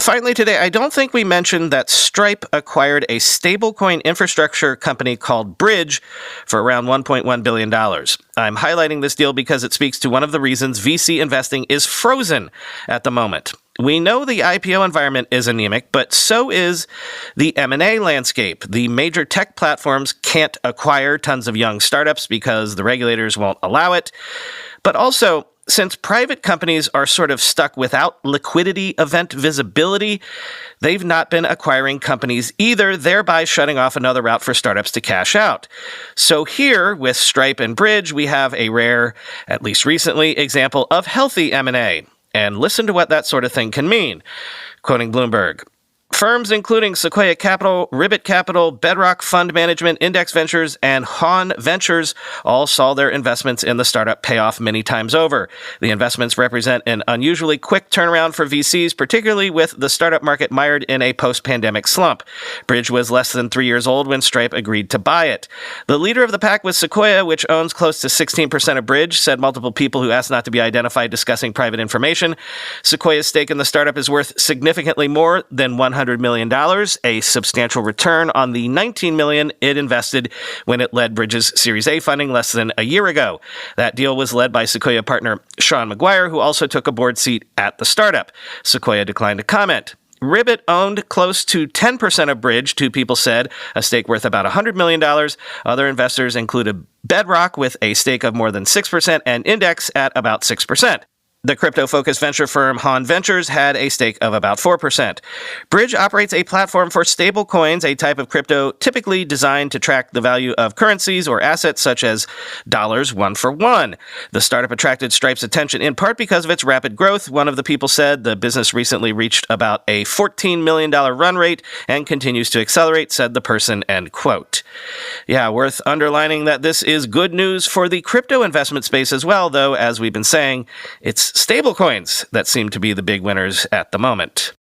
Finally today, I don't think we mentioned that Stripe acquired a stablecoin infrastructure company called Bridge for around $1.1 billion. I'm highlighting this deal because it speaks to one of the reasons VC investing is frozen at the moment. We know the IPO environment is anemic, but so is the M&A landscape. The major tech platforms can't acquire tons of young startups because the regulators won't allow it. But also, since private companies are sort of stuck without liquidity event visibility, they've not been acquiring companies either, thereby shutting off another route for startups to cash out. So here, with Stripe and Bridge, we have a rare, at least recently, example of healthy M&A. And listen to what that sort of thing can mean. Quoting Bloomberg, firms including Sequoia Capital, Ribbit Capital, Bedrock Fund Management, Ventures and Haun Ventures all saw their investments in the startup pay off many times over. The investments represent an unusually quick turnaround for VCs, particularly with the startup market mired in a post-pandemic slump. Bridge was less than 3 years old when Stripe agreed to buy it. The leader of the pack was Sequoia, which owns close to 16% of Bridge, said multiple people who asked not to be identified discussing private information. Sequoia's stake in the startup is worth significantly more than $100 million, a substantial return on the $19 million it invested when it led Bridge's Series A funding less than a year ago. That deal was led by Sequoia partner Sean McGuire, who also took a board seat at the startup. Sequoia declined to comment. Ribbit owned close to 10% of Bridge, two people said, a stake worth about $100 million. Other investors included Bedrock with a stake of more than 6% and Index at about 6%. The crypto-focused venture firm Haun Ventures had a stake of about 4%. Bridge operates a platform for stablecoins, a type of crypto typically designed to track the value of currencies or assets such as dollars one for one. The startup attracted Stripe's attention in part because of its rapid growth. One of the people said the business recently reached about a $14 million run rate and continues to accelerate, said the person, end quote. Yeah, worth underlining that this is good news for the crypto investment space as well, though, as we've been saying, it's stablecoins that seem to be the big winners at the moment.